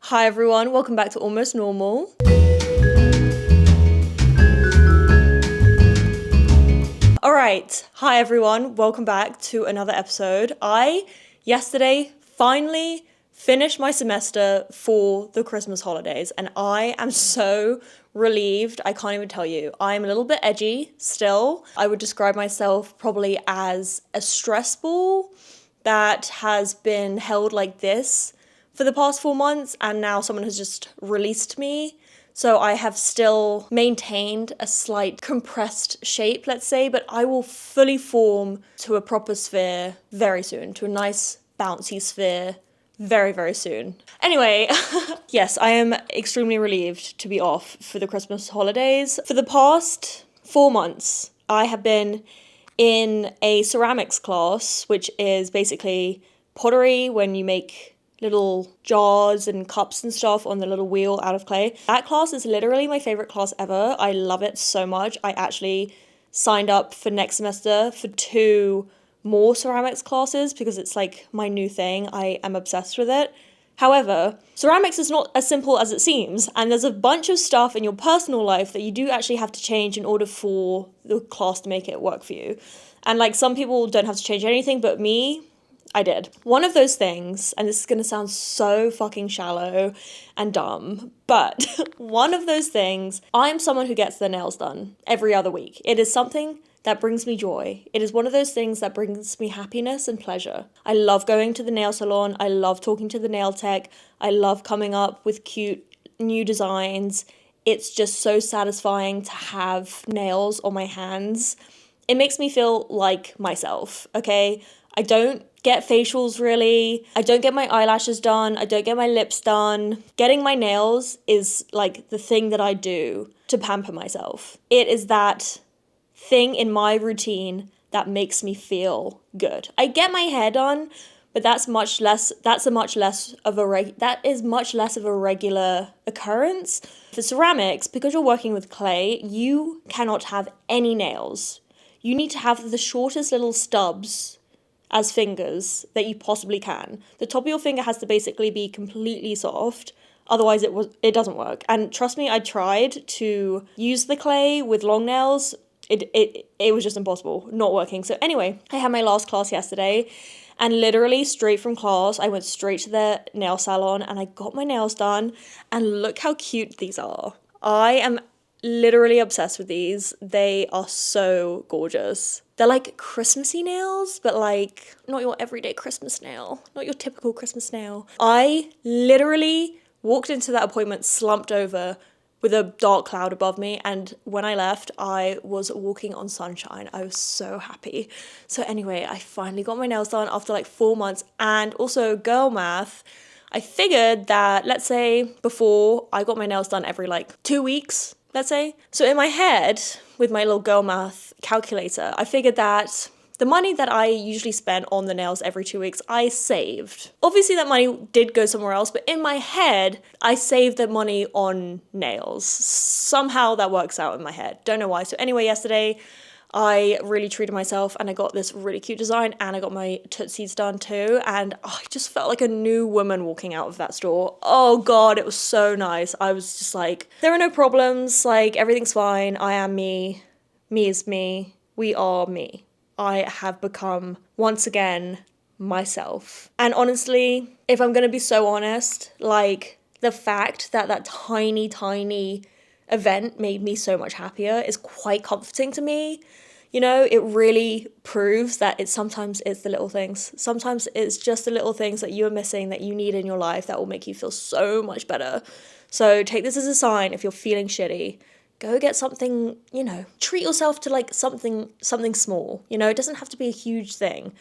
Hi everyone, welcome back to Almost Normal. Alright, hi everyone, welcome back to another episode. I, yesterday, finally finished my semester for the Christmas holidays and I am so relieved, I can't even tell you. I'm a little bit edgy still. I would describe myself probably as a stress ball that has been held like this for the past 4 months, and now someone has just released me. So I have still maintained a slight compressed shape, let's say, but I will fully form to a proper sphere very soon, to a nice bouncy sphere very, very soon. Anyway, yes, I am extremely relieved to be off for the Christmas holidays. For the past 4 months, I have been in a ceramics class, which is basically pottery when you make little jars and cups and stuff on the little wheel out of clay. That class is literally my favorite class ever. I love it so much. I actually signed up for next semester for 2 more ceramics classes because it's like my new thing. I am obsessed with it. However, ceramics is not as simple as it seems, and there's a bunch of stuff in your personal life that you do actually have to change in order for the class to make it work for you. And like some people don't have to change anything, but me, I did. One of those things, and this is gonna sound so fucking shallow and dumb, but one of those things, I'm someone who gets their nails done every other week. It is something that brings me joy. It is one of those things that brings me happiness and pleasure. I love going to the nail salon. I love talking to the nail tech. I love coming up with cute new designs. It's just so satisfying to have nails on my hands. It makes me feel like myself, okay? I don't get facials really. I don't get my eyelashes done. I don't get my lips done. Getting my nails is like the thing that I do to pamper myself. It is that thing in my routine that makes me feel good. I get my hair done, but that is much less of a regular occurrence. For ceramics, because you're working with clay, you cannot have any nails. You need to have the shortest little stubs as fingers that you possibly can. The top of your finger has to basically be completely soft, otherwise it doesn't work. And trust me, I tried to use the clay with long nails. It was just impossible, not working. So anyway, I had my last class yesterday, and literally straight from class, I went straight to the nail salon and I got my nails done, and look how cute these are. I am literally obsessed with these. They are so gorgeous. They're like Christmassy nails, but like not your everyday Christmas nail, not your typical Christmas nail. I literally walked into that appointment slumped over with a dark cloud above me, and when I left, I was walking on sunshine. I was so happy. So anyway, I finally got my nails done after like 4 months, and also girl math, I figured that, let's say before, I got my nails done every like 2 weeks, let's say. So in my head, with my little girl math calculator, I figured that the money that I usually spent on the nails every 2 weeks, I saved. Obviously that money did go somewhere else, but in my head, I saved the money on nails. Somehow that works out in my head. Don't know why. So anyway, yesterday, I really treated myself and I got this really cute design and I got my tootsies done too. And I just felt like a new woman walking out of that store. Oh God, it was so nice. I was just like, there are no problems. Like everything's fine. I am me. Me is me. We are me. I have become, once again, myself. And honestly, if I'm gonna be so honest, like, the fact that that tiny, tiny event made me so much happier is quite comforting to me. You know, it really proves that sometimes it's the little things. Sometimes it's just the little things that you are missing, that you need in your life, that will make you feel so much better. So take this as a sign if you're feeling shitty. Go get something, you know, treat yourself to like something small, you know, it doesn't have to be a huge thing.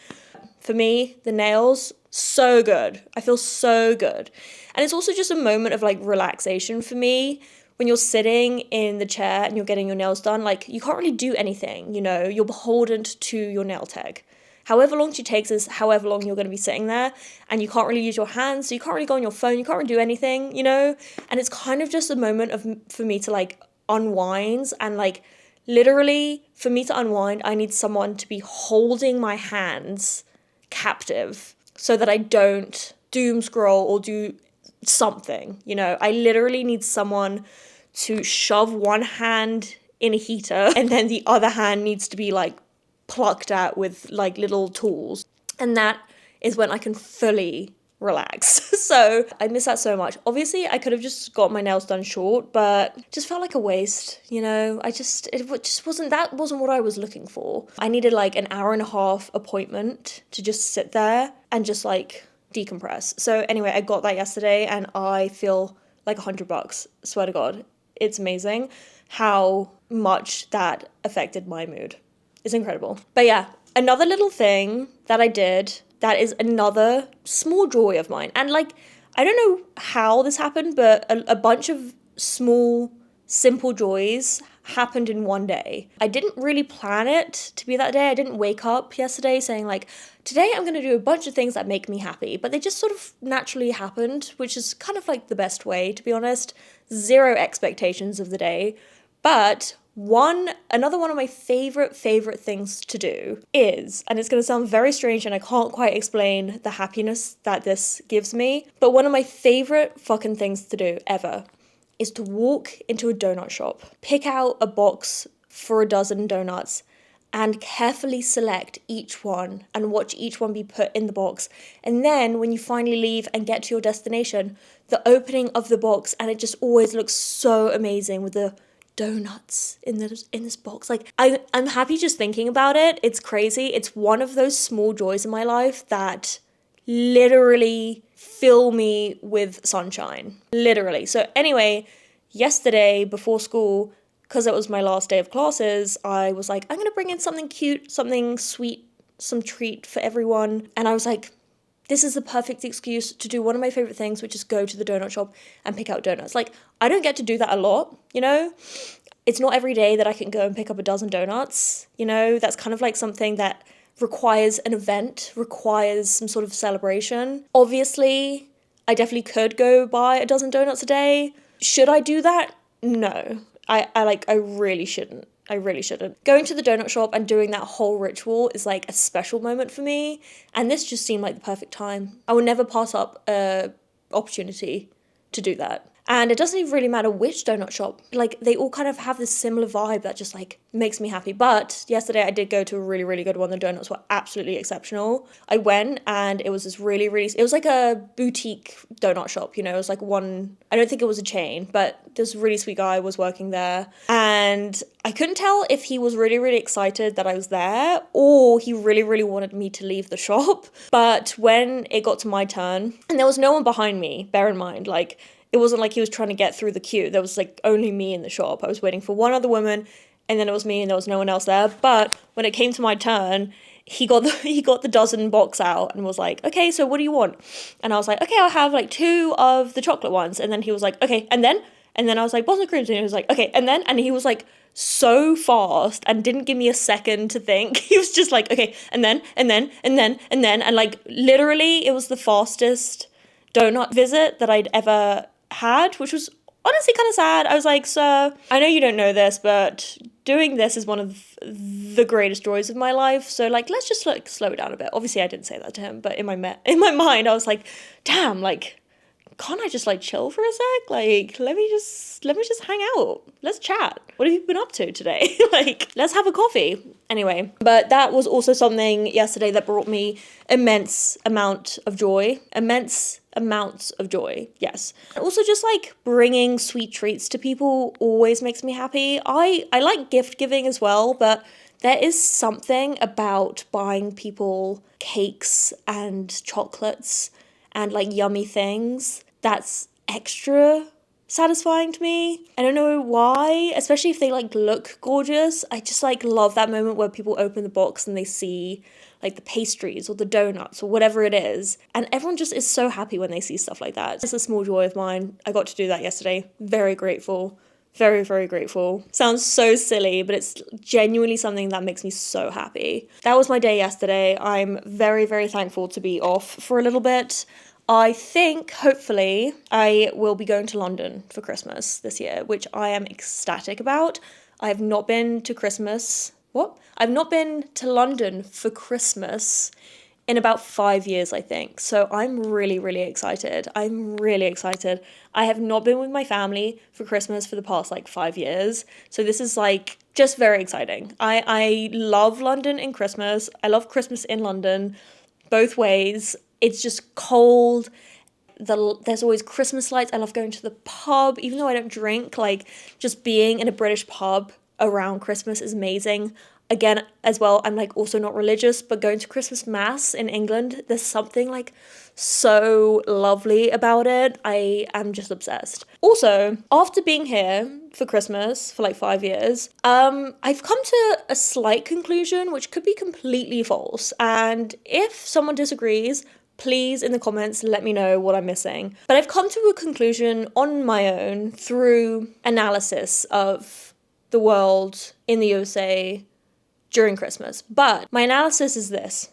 For me, the nails, so good. I feel so good. And it's also just a moment of like relaxation for me. When you're sitting in the chair and you're getting your nails done, like you can't really do anything, you know, you're beholden to your nail tech. However long she takes is however long you're going to be sitting there, and you can't really use your hands, so you can't really go on your phone, you can't really do anything, you know, and it's kind of just a moment for me to like unwind, and like literally for me to unwind I need someone to be holding my hands captive so that I don't doom scroll or do something, you know? I literally need someone to shove one hand in a heater and then the other hand needs to be like plucked at with like little tools. And that is when I can fully relax. So I miss that so much. Obviously, I could have just got my nails done short, but just felt like a waste, you know? It just wasn't, that wasn't what I was looking for. I needed like an hour and a half appointment to just sit there and just like decompress. So anyway, I got that yesterday and I feel like $100, swear to God. It's amazing how much that affected my mood. It's incredible. But yeah, another little thing that I did that is another small joy of mine. And like, I don't know how this happened, but a bunch of small, simple joys happened in one day. I didn't really plan it to be that day. I didn't wake up yesterday saying like, today I'm going to do a bunch of things that make me happy. But they just sort of naturally happened, which is kind of like the best way, to be honest. Zero expectations of the day. But another one of my favorite things to do is, and it's going to sound very strange and I can't quite explain the happiness that this gives me, but one of my favorite fucking things to do ever is to walk into a donut shop, pick out a box for a dozen donuts, and carefully select each one and watch each one be put in the box. And then when you finally leave and get to your destination, the opening of the box, and it just always looks so amazing with the donuts in this box. Like, I'm happy just thinking about it. It's crazy. It's one of those small joys in my life that literally fill me with sunshine. Literally. So anyway, yesterday before school, because it was my last day of classes, I was like, I'm going to bring in something cute, something sweet, some treat for everyone. And I was like, this is the perfect excuse to do one of my favorite things, which is go to the donut shop and pick out donuts. Like, I don't get to do that a lot, you know? It's not every day that I can go and pick up a dozen donuts, you know? That's kind of like something that requires an event, requires some sort of celebration. Obviously, I definitely could go buy a dozen donuts a day. Should I do that? No. I really shouldn't. I really shouldn't. Going to the donut shop and doing that whole ritual is like a special moment for me. And this just seemed like the perfect time. I would never pass up a opportunity to do that. And it doesn't even really matter which donut shop. Like, they all kind of have this similar vibe that just, like, makes me happy. But yesterday I did go to a really, really good one. The donuts were absolutely exceptional. I went and it was this really, really... It was like a boutique donut shop, you know? It was like one... I don't think it was a chain, but this really sweet guy was working there. And I couldn't tell if he was really, really excited that I was there or he really, really wanted me to leave the shop. But when it got to my turn, and there was no one behind me, bear in mind, like... It wasn't like he was trying to get through the queue. There was like only me in the shop. I was waiting for one other woman and then it was me and there was no one else there. But when it came to my turn, he got the dozen box out and was like, okay, so what do you want? And I was like, okay, I'll have like 2 of the chocolate ones. And then he was like, okay, and then I was like, Boston creams. And he was like, okay, and he was like so fast and didn't give me a second to think. He was just like, okay, and then, and like literally it was the fastest donut visit that I'd ever had, which was honestly kind of sad. I was like, sir, I know you don't know this, but doing this is one of the greatest joys of my life. So like, let's just like slow it down a bit. Obviously I didn't say that to him, but in my mind, I was like, damn, like, can't I just like chill for a sec? Like, let me just hang out. Let's chat. What have you been up to today? Like, let's have a coffee. Anyway, but that was also something yesterday that brought me immense amounts of joy, yes. And also just like bringing sweet treats to people always makes me happy. I like gift giving as well, but there is something about buying people cakes and chocolates and like yummy things that's extra satisfying to me. I don't know why, especially if they like look gorgeous. I just like love that moment where people open the box and they see like the pastries or the donuts or whatever it is, and everyone just is so happy when they see stuff like that. It's a small joy of mine. I got to do that yesterday. Very grateful. Very, very grateful. Sounds so silly, but it's genuinely something that makes me so happy. That was my day yesterday. I'm very, very thankful to be off for a little bit. I think, hopefully, I will be going to London for Christmas this year, which I am ecstatic about. I have not been to Christmas. I've not been to London for Christmas in about 5 years, I think. So I'm really, really excited. I'm really excited. I have not been with my family for Christmas for the past like 5 years. So this is like just very exciting. I love London in Christmas. I love Christmas in London both ways. It's just cold. There's always Christmas lights. I love going to the pub, even though I don't drink. Like, just being in a British pub around Christmas is amazing. Again, as well, I'm like also not religious, but going to Christmas mass in England, there's something like so lovely about it. I am just obsessed. Also, after being here for Christmas for like 5 years, I've come to a slight conclusion, which could be completely false. And if someone disagrees, please, in the comments, let me know what I'm missing. But I've come to a conclusion on my own through analysis of the world in the USA during Christmas. But my analysis is this.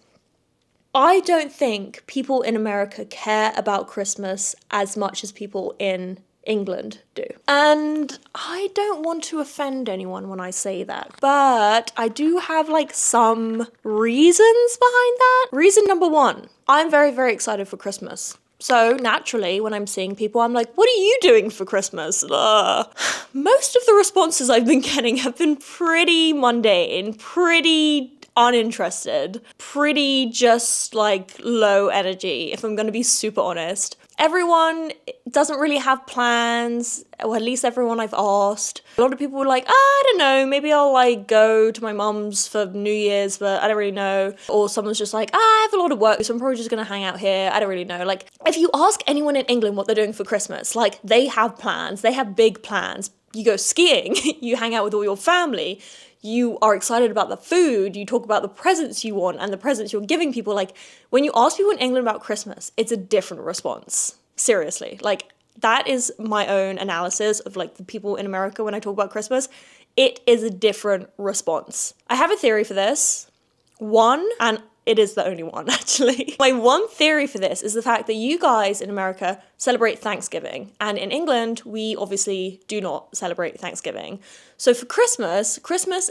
I don't think people in America care about Christmas as much as people in England do. And I don't want to offend anyone when I say that, but I do have like some reasons behind that. Reason number one, I'm very, very excited for Christmas. So naturally, when I'm seeing people, I'm like, what are you doing for Christmas? Most of the responses I've been getting have been pretty mundane, pretty uninterested, pretty just like low energy, if I'm going to be super honest. Everyone doesn't really have plans, or at least everyone I've asked. A lot of people were like, I don't know, maybe I'll like go to my mum's for New Year's, but I don't really know. Or someone's just like, I have a lot of work, so I'm probably just gonna hang out here. I don't really know. Like, if you ask anyone in England what they're doing for Christmas, like they have plans, they have big plans. You go skiing, you hang out with all your family, you are excited about the food, you talk about the presents you want and the presents you're giving people. Like, when you ask people in England about Christmas, it's a different response. Seriously. Like, that is my own analysis of like the people in America when I talk about Christmas. It is a different response. I have a theory for this. One, and it is the only one actually. My one theory for this is the fact that you guys in America celebrate Thanksgiving. And in England, we obviously do not celebrate Thanksgiving. So for Christmas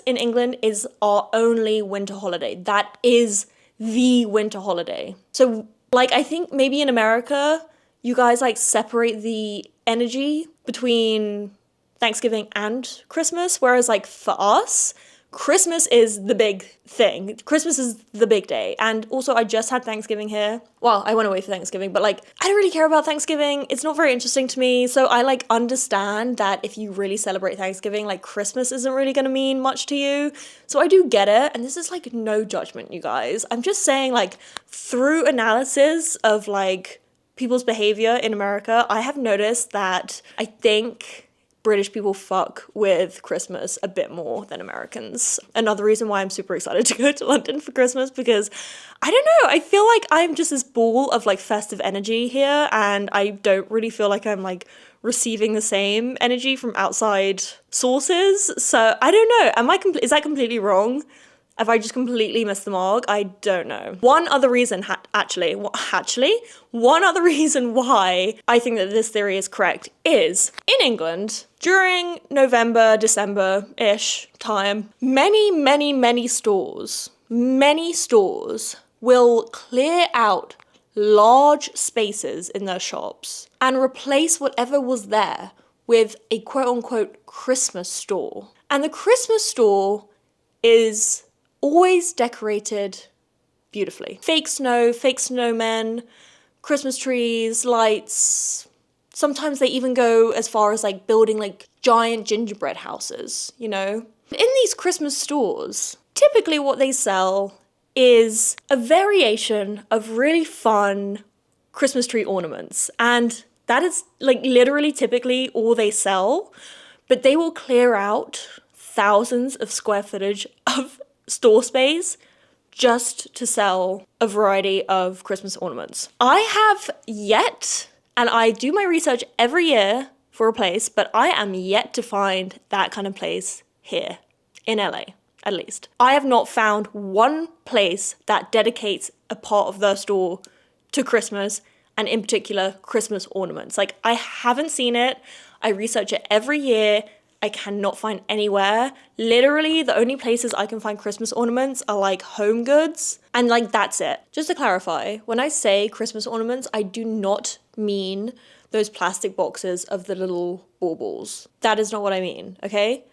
in England is our only winter holiday. That is the winter holiday. So like, I think maybe in America, you guys like separate the energy between Thanksgiving and Christmas. Whereas like for us, Christmas is the big thing. Christmas is the big day. And also I just had Thanksgiving here. Well, I went away for Thanksgiving, but like I don't really care about Thanksgiving. It's not very interesting to me. So I like understand that if you really celebrate Thanksgiving, like Christmas isn't really going to mean much to you. So I do get it. And this is like no judgment, you guys. I'm just saying like through analysis of like people's behavior in America, I have noticed that I think British people fuck with Christmas a bit more than Americans. Another reason why I'm super excited to go to London for Christmas, because I don't know, I feel like I'm just this ball of like festive energy here, and I don't really feel like I'm like receiving the same energy from outside sources. So I don't know, is that completely wrong? Have I just completely missed the mark? I don't know. One other reason, one other reason why I think that this theory is correct is, in England, during November, December-ish time, many stores will clear out large spaces in their shops and replace whatever was there with a quote-unquote Christmas store. And the Christmas store is always decorated beautifully. Fake snow, fake snowmen, Christmas trees, lights. Sometimes they even go as far as like building like giant gingerbread houses, you know? In these Christmas stores, typically what they sell is a variation of really fun Christmas tree ornaments. And that is like literally typically all they sell, but they will clear out thousands of square footage of store space just to sell a variety of Christmas ornaments. I have yet, and I do my research every year for a place, but I am yet to find that kind of place here in LA, at least. I have not found one place that dedicates a part of their store to Christmas, and in particular, Christmas ornaments. Like, I haven't seen it. I research it every year, I cannot find anywhere. Literally, the only places I can find Christmas ornaments are like Home Goods, and like that's it. Just to clarify, when I say Christmas ornaments, I do not mean those plastic boxes of the little baubles. That is not what I mean, okay?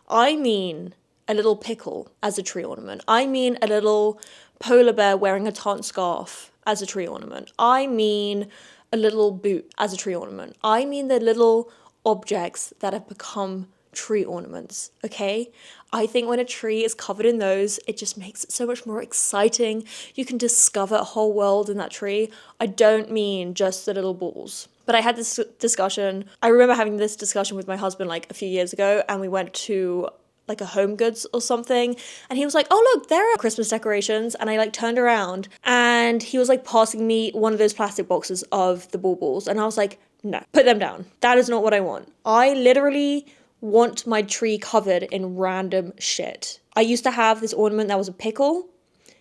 I mean a little pickle as a tree ornament. I mean a little polar bear wearing a tartan scarf as a tree ornament. I mean a little boot as a tree ornament. I mean the little objects that have become tree ornaments, okay? I think when a tree is covered in those, it just makes it so much more exciting. You can discover a whole world in that tree. I don't mean just the little balls. But I had this discussion. I remember having this discussion with my husband like a few years ago, and we went to like a Home Goods or something, and he was like, oh look, there are Christmas decorations. And I like turned around and he was like passing me one of those plastic boxes of the baubles, and I was like, no, put them down. That is not what I want. I literally want my tree covered in random shit. I used to have this ornament that was a pickle.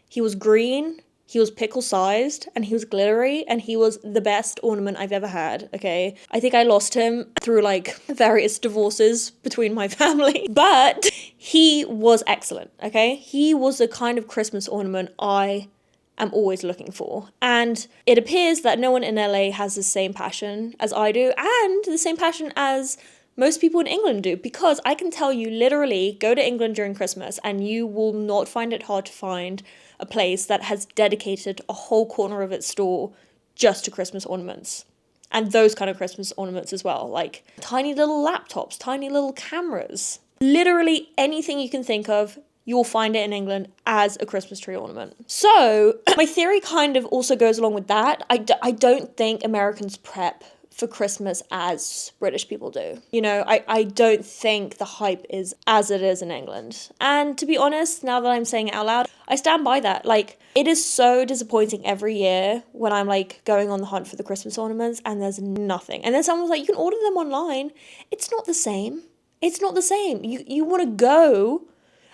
He was green, he was pickle sized, and he was glittery, and he was the best ornament I've ever had, okay? I think I lost him through like various divorces between my family, but he was excellent, okay? He was the kind of Christmas ornament I am always looking for. And it appears that no one in LA has the same passion as I do, and the same passion as most people in England do, because I can tell you, literally, go to England during Christmas and you will not find it hard to find a place that has dedicated a whole corner of its store just to Christmas ornaments. And those kind of Christmas ornaments as well, like tiny little laptops, tiny little cameras. Literally anything you can think of, you'll find it in England as a Christmas tree ornament. So my theory kind of also goes along with that. I don't think Americans prep for Christmas as British people do. You know, I don't think the hype is as it is in England. And to be honest, now that I'm saying it out loud, I stand by that. Like, it is so disappointing every year when I'm like going on the hunt for the Christmas ornaments and there's nothing. And then someone's like, you can order them online. It's not the same. It's not the same. You want to go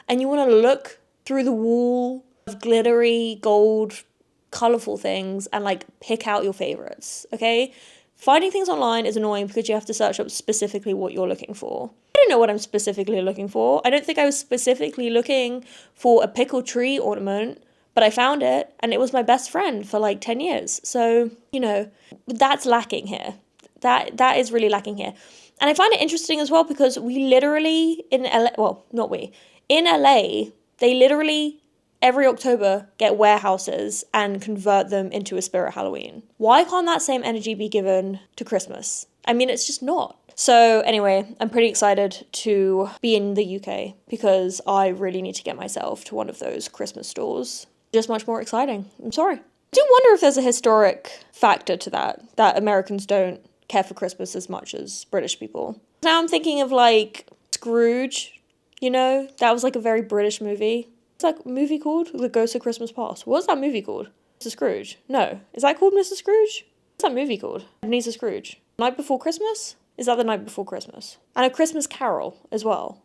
and you want to look through the wall of glittery, gold, colourful things and like pick out your favourites, okay? Finding things online is annoying because you have to search up specifically what you're looking for. I don't know what I'm specifically looking for. I don't think I was specifically looking for a pickle tree ornament, but I found it and it was my best friend for like 10 years. So, you know, that's lacking here. That is really lacking here. And I find it interesting as well because we literally in LA, well, not we, in LA, they literally every October get warehouses and convert them into a spirit Halloween. Why can't that same energy be given to Christmas? I mean, it's just not. So anyway, I'm pretty excited to be in the UK because I really need to get myself to one of those Christmas stores. Just much more exciting. I'm sorry. I do wonder if there's a historic factor to that Americans don't care for Christmas as much as British people. Now I'm thinking of like Scrooge, you know, that was like a very British movie. What's that movie called? The Ghost of Christmas Past. What's that movie called? Mr. Scrooge. No. Is that called Mr. Scrooge? What's that movie called? Ebenezer Scrooge. Night Before Christmas? Is that The Night Before Christmas? And A Christmas Carol as well.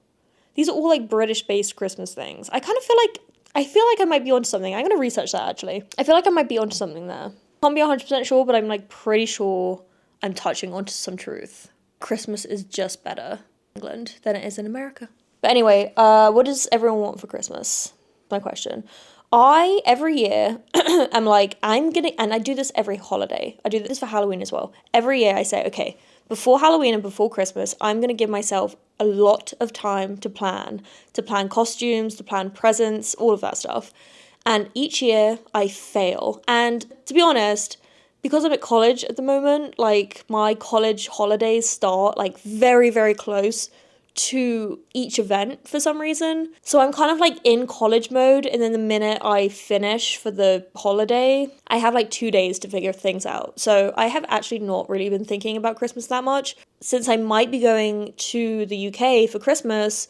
These are all like British-based Christmas things. I feel like I might be onto something. I'm going to research that actually. I feel like I might be onto something there. Can't be 100% sure, but I'm like pretty sure I'm touching onto some truth. Christmas is just better in England than it is in America. But anyway, what does everyone want for Christmas? My question. Every year, I'm like, and I do this every holiday. I do this for Halloween as well. Every year I say, okay, before Halloween and before Christmas, I'm going to give myself a lot of time to plan costumes, to plan presents, all of that stuff. And each year I fail. And to be honest, because I'm at college at the moment, like my college holidays start like very, very close to each event for some reason. So I'm kind of like in college mode, and then the minute I finish for the holiday, I have like 2 days to figure things out. So I have actually not really been thinking about Christmas that much. Since I might be going to the UK for Christmas,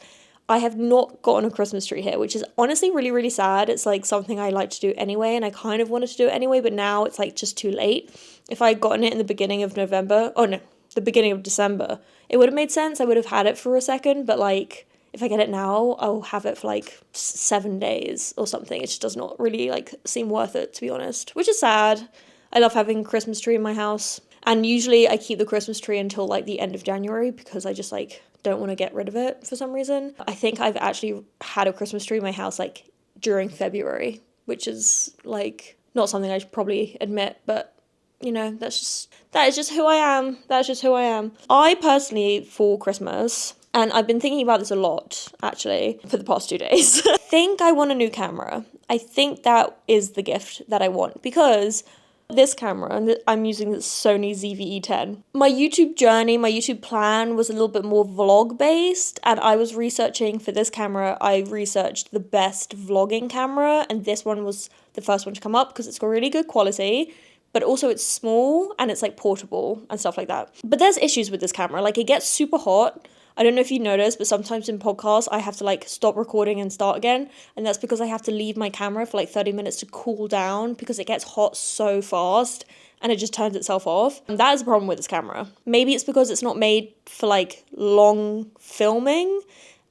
I have not gotten a Christmas tree here, which is honestly really, really sad. It's like something I like to do anyway, and I kind of wanted to do it anyway, but now it's like just too late. If I had gotten it in the beginning of the beginning of December, it would have made sense. I would have had it for a second, but like if I get it now, I'll have it for like 7 days or something. It just does not really like seem worth it, to be honest, which is sad. I love having a Christmas tree in my house. And usually I keep the Christmas tree until like the end of January because I just like don't want to get rid of it for some reason. I think I've actually had a Christmas tree in my house like during February, which is like not something I should probably admit, but you know, that is just who I am. That's just who I am. I personally, for Christmas, and I've been thinking about this a lot, actually, for the past 2 days, I think I want a new camera. I think that is the gift that I want, because this camera, and I'm using the Sony ZV-E10. My YouTube journey, my YouTube plan was a little bit more vlog based, and I was researching for this camera, I researched the best vlogging camera, and this one was the first one to come up because it's got really good quality, but also it's small and it's like portable and stuff like that. But there's issues with this camera, like it gets super hot. I don't know if you noticed, but sometimes in podcasts, I have to like stop recording and start again. And that's because I have to leave my camera for like 30 minutes to cool down because it gets hot so fast and it just turns itself off. And that is a problem with this camera. Maybe it's because it's not made for like long filming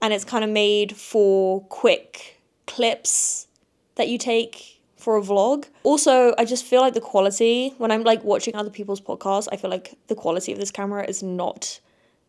and it's kind of made for quick clips that you take for a vlog. Also, I just feel like the quality, when I'm like watching other people's podcasts, I feel like the quality of this camera is not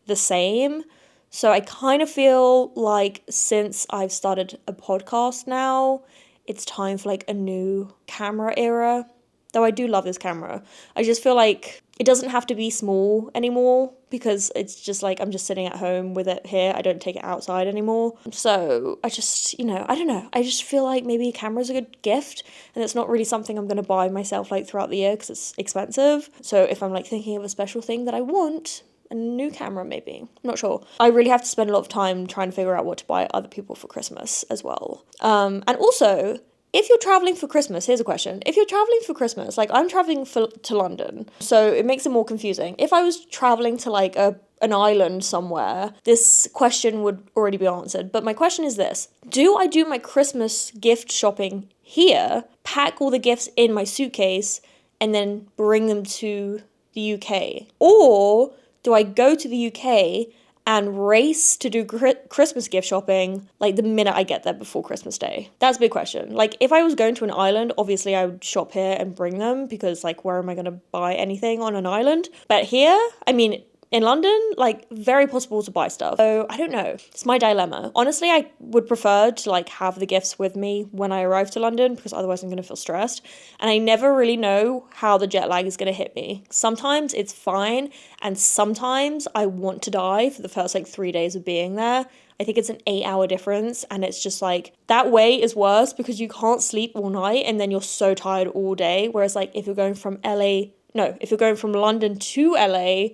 the same. So I kind of feel like since I've started a podcast now, it's time for like a new camera era. Though I do love this camera. I just feel like it doesn't have to be small anymore because it's just like I'm just sitting at home with it here. I don't take it outside anymore. So I just, I don't know. I just feel like maybe a camera's a good gift and it's not really something I'm going to buy myself like throughout the year because it's expensive. So if I'm like thinking of a special thing that I want, a new camera maybe. I'm not sure. I really have to spend a lot of time trying to figure out what to buy other people for Christmas as well. And also, if you're traveling for Christmas, here's a question. If you're traveling for Christmas, like I'm traveling to London, so it makes it more confusing. If I was traveling to like an island somewhere, this question would already be answered. But my question is this. Do I do my Christmas gift shopping here, pack all the gifts in my suitcase, and then bring them to the UK? Or do I go to the UK and race to do Christmas gift shopping like the minute I get there before Christmas Day? That's a big question. Like if I was going to an island, obviously I would shop here and bring them because like where am I going to buy anything on an island? But here, I mean, in London, like very possible to buy stuff. So I don't know. It's my dilemma. Honestly, I would prefer to like have the gifts with me when I arrive to London because otherwise I'm going to feel stressed. And I never really know how the jet lag is going to hit me. Sometimes it's fine. And sometimes I want to die for the first like 3 days of being there. I think it's an 8-hour difference. And it's just like that way is worse because you can't sleep all night and then you're so tired all day. Whereas like if you're going from London to LA,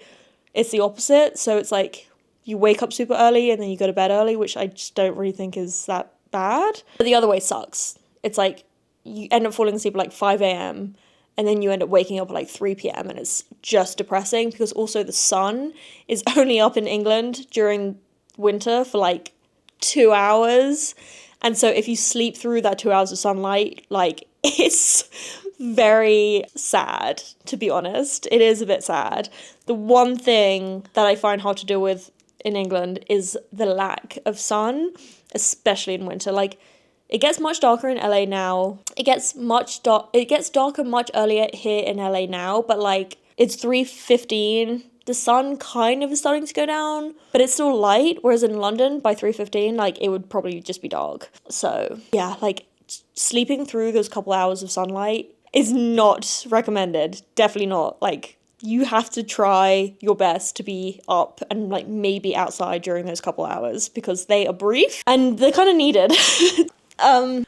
it's the opposite. So it's like you wake up super early and then you go to bed early, which I just don't really think is that bad. But the other way sucks. It's like you end up falling asleep at like 5 a.m. and then you end up waking up at like 3 p.m. and it's just depressing because also the sun is only up in England during winter for like 2 hours. And so if you sleep through that 2 hours of sunlight, like it's very sad, to be honest. It is a bit sad. The one thing that I find hard to deal with in England is the lack of sun, especially in winter. Like, it gets much darker in LA now. It gets darker much earlier here in LA now, but like it's 3:15. The sun kind of is starting to go down, but it's still light, whereas in London by 3:15, like it would probably just be dark. So, yeah, like sleeping through those couple hours of sunlight is not recommended. Definitely not. Like, you have to try your best to be up and like maybe outside during those couple hours because they are brief and they're kind of needed.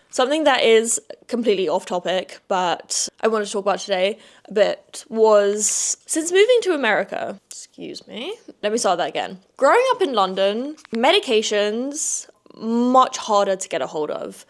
Something that is completely off topic, but I want to talk about today a bit was since moving to America, let me start that again. Growing up in London, medications much harder to get a hold of.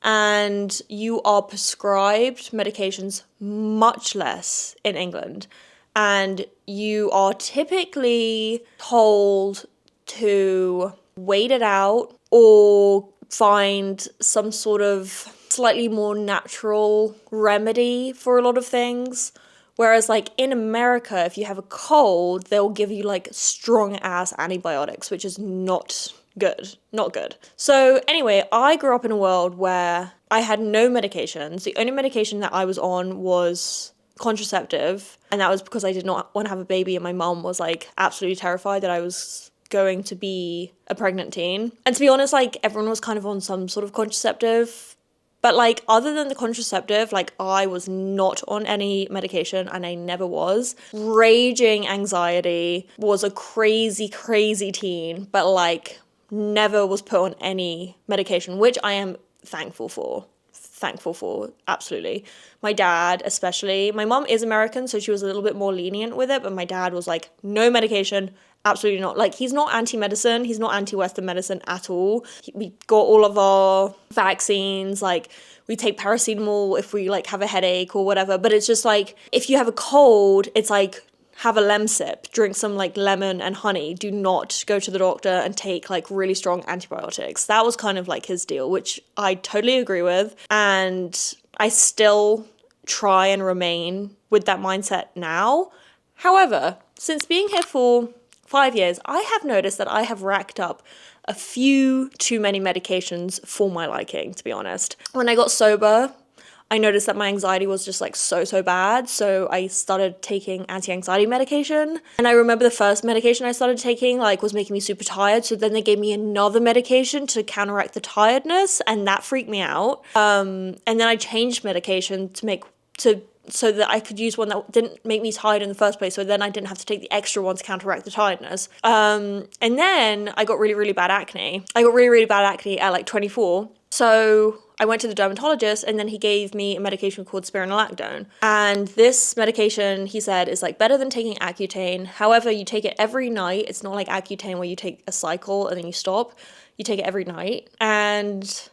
And you are prescribed medications much less in England. And you are typically told to wait it out or find some sort of slightly more natural remedy for a lot of things. Whereas like in America, if you have a cold, they'll give you like strong ass antibiotics, which is not good. So anyway, I grew up in a world where I had no medications. The only medication that I was on was contraceptive, and that was because I did not want to have a baby, and my mom was like absolutely terrified that I was going to be a pregnant teen. And to be honest, like everyone was kind of on some sort of contraceptive, but like other than the contraceptive, like I was not on any medication, and I never was. Raging anxiety, was a crazy teen, but like never was put on any medication, which I am thankful for, absolutely. My dad especially, my mom is American, so she was a little bit more lenient with it, but my dad was like, no medication, absolutely not. Like, he's not anti-medicine, he's not anti-Western medicine at all. We got all of our vaccines, like we take paracetamol if we like have a headache or whatever, but it's just like, if you have a cold, it's like, have a Lemsip, drink some like lemon and honey. Do not go to the doctor and take like really strong antibiotics. That was kind of like his deal, which I totally agree with. And I still try and remain with that mindset now. However, since being here for 5 years, I have noticed that I have racked up a few too many medications for my liking, to be honest. When I got sober, I noticed that my anxiety was just like so bad, so I started taking anti-anxiety medication. And I remember the first medication I started taking like was making me super tired, so then they gave me another medication to counteract the tiredness, and that freaked me out. And then I changed medication so that I could use one that didn't make me tired in the first place, so then I didn't have to take the extra one to counteract the tiredness. And then I got really bad acne. I got really bad acne at like 24. So I went to the dermatologist, and then he gave me a medication called spironolactone. And this medication, he said, is like better than taking Accutane. However, you take it every night. It's not like Accutane where you take a cycle and then you stop. You take it every night. And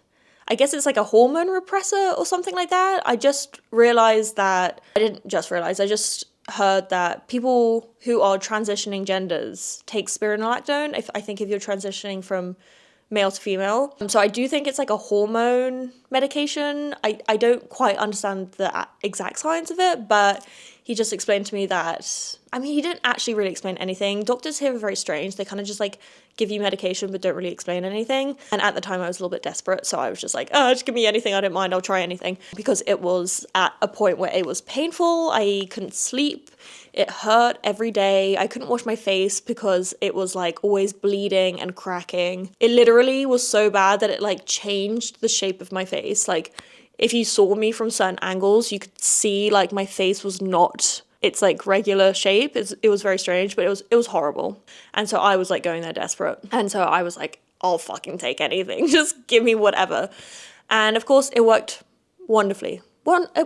I guess it's like a hormone repressor or something like that. I just realized that, I didn't just realize, I just heard that people who are transitioning genders take spironolactone. I think if you're transitioning from male to female. So I do think it's like a hormone medication. I don't quite understand the exact science of it, but he just explained to me that, I mean, he didn't actually really explain anything. Doctors here are very strange. They kind of just like give you medication but don't really explain anything. And at the time I was a little bit desperate, so I was just like, oh, just give me anything, I don't mind, I'll try anything. Because it was at a point where it was painful, I couldn't sleep, it hurt every day, I couldn't wash my face because it was like always bleeding and cracking. It literally was so bad that it like changed the shape of my face. Like if you saw me from certain angles, you could see like my face was not its like regular shape. It was very strange, but it was horrible. And so I was like going there desperate. And so I was like, I'll fucking take anything. Just give me whatever. And of course it worked wonderfully.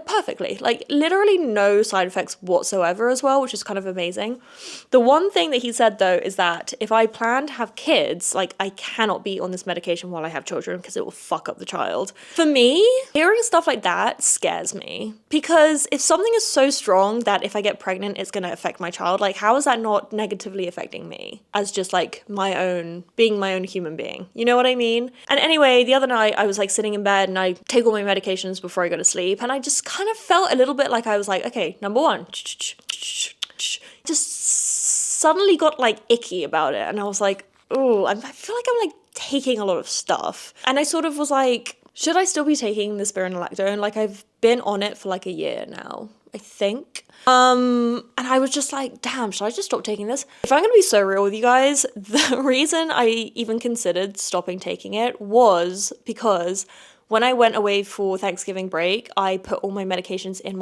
Perfectly. Like literally no side effects whatsoever as well, which is kind of amazing. The one thing that he said though is that if I plan to have kids, like I cannot be on this medication while I have children because it will fuck up the child. For me, hearing stuff like that scares me, because if something is so strong that if I get pregnant it's going to affect my child, like how is that not negatively affecting me as just like being my own human being? You know what I mean? And anyway, the other night I was like sitting in bed and I take all my medications before I go to sleep, and I just kind of felt a little bit like I was like, okay, number one, just suddenly got like icky about it. And I was like, oh, I feel like I'm like taking a lot of stuff. And I sort of was like, should I still be taking the spironolactone? Like I've been on it for like a year now, I think. And I was just like, damn, should I just stop taking this? If I'm gonna be so real with you guys, the reason I even considered stopping taking it was because when I went away for Thanksgiving break, I put all my medications in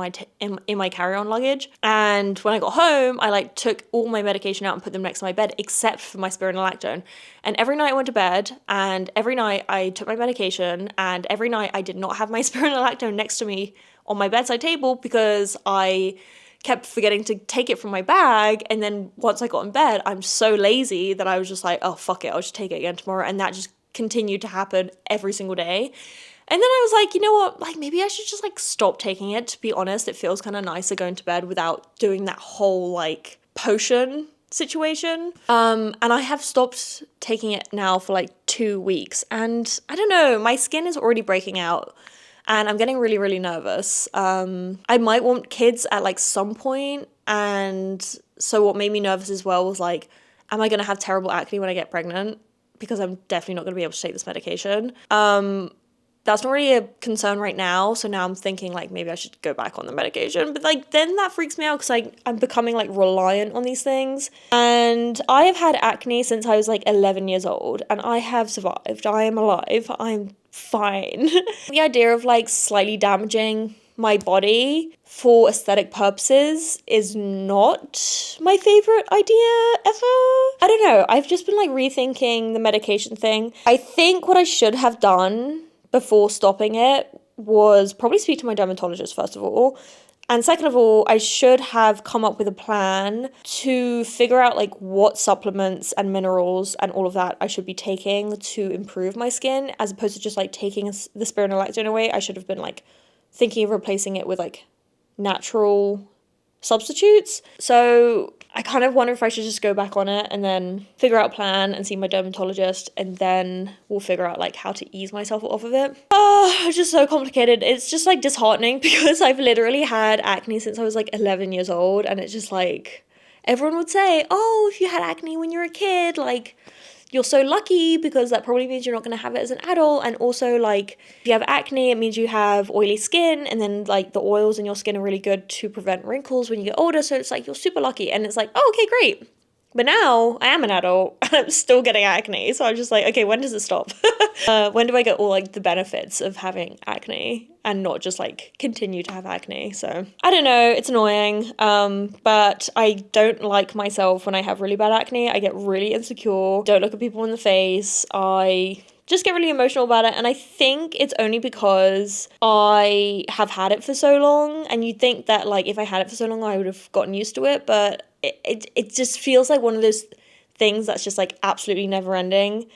my carry-on luggage. And when I got home, I like took all my medication out and put them next to my bed, except for my spironolactone. And every night I went to bed, and every night I took my medication, and every night I did not have my spironolactone next to me on my bedside table because I kept forgetting to take it from my bag. And then once I got in bed, I'm so lazy that I was just like, oh, fuck it, I'll just take it again tomorrow. And that just continued to happen every single day. And then I was like, you know what, like maybe I should just like stop taking it. To be honest, it feels kind of nicer going to bed without doing that whole like potion situation. And I have stopped taking it now for like 2 weeks, and I don't know, my skin is already breaking out and I'm getting really nervous. I might want kids at like some point, and so what made me nervous as well was like, am I gonna have terrible acne when I get pregnant? Because I'm definitely not gonna be able to take this medication. that's not really a concern right now. So now I'm thinking like maybe I should go back on the medication. But like then that freaks me out because like I'm becoming like reliant on these things. And I have had acne since I was like 11 years old, and I have survived. I am alive. I'm fine. The idea of like slightly damaging my body for aesthetic purposes is not my favorite idea ever. I don't know. I've just been like rethinking the medication thing. I think what I should have done before stopping it was probably speak to my dermatologist first of all. And second of all, I should have come up with a plan to figure out like what supplements and minerals and all of that I should be taking to improve my skin, as opposed to just like taking the spironolactone away. I should have been like thinking of replacing it with like natural substitutes. So I kind of wonder if I should just go back on it and then figure out a plan and see my dermatologist, and then we'll figure out like how to ease myself off of it. Oh, it's just so complicated. It's just like disheartening because I've literally had acne since I was like 11 years old, and it's just like everyone would say, oh, if you had acne when you were a kid, like you're so lucky because that probably means you're not going to have it as an adult. And also like if you have acne, it means you have oily skin, and then like the oils in your skin are really good to prevent wrinkles when you get older. So it's like you're super lucky. And it's like, oh, okay, great. But now I am an adult and I'm still getting acne. So I'm just like, okay, when does it stop? When do I get all like the benefits of having acne and not just like continue to have acne? So I don't know, it's annoying. But I don't like myself when I have really bad acne. I get really insecure, don't look at people in the face. I just get really emotional about it. And I think it's only because I have had it for so long. And you'd think that like if I had it for so long, I would have gotten used to it. But it just feels like one of those things that's just like absolutely never ending.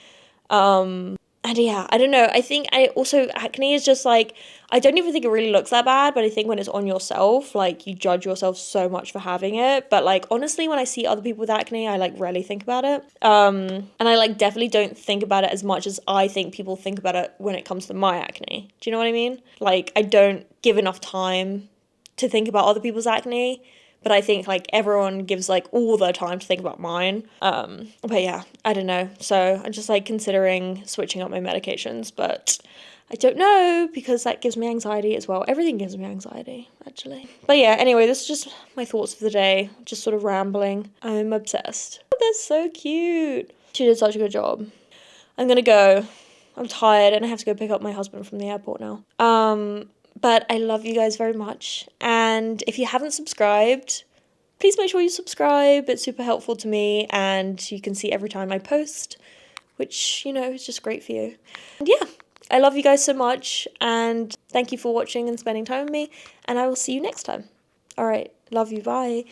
And yeah, I don't know. I think acne is just like, I don't even think it really looks that bad, but I think when it's on yourself, like you judge yourself so much for having it. But like honestly, when I see other people with acne, I like rarely think about it. And I like definitely don't think about it as much as I think people think about it when it comes to my acne. Do you know what I mean? Like I don't give enough time to think about other people's acne. But I think like everyone gives like all their time to think about mine. But yeah, I don't know. So I'm just like considering switching up my medications, but I don't know because that gives me anxiety as well. Everything gives me anxiety, actually. But yeah, anyway, this is just my thoughts for the day. Just sort of rambling. I'm obsessed. They're so cute. She did such a good job. I'm gonna go. I'm tired and I have to go pick up my husband from the airport now. But I love you guys very much. And if you haven't subscribed, please make sure you subscribe. It's super helpful to me and you can see every time I post, which, you know, is just great for you. And yeah, I love you guys so much and thank you for watching and spending time with me, and I will see you next time. All right, love you, bye.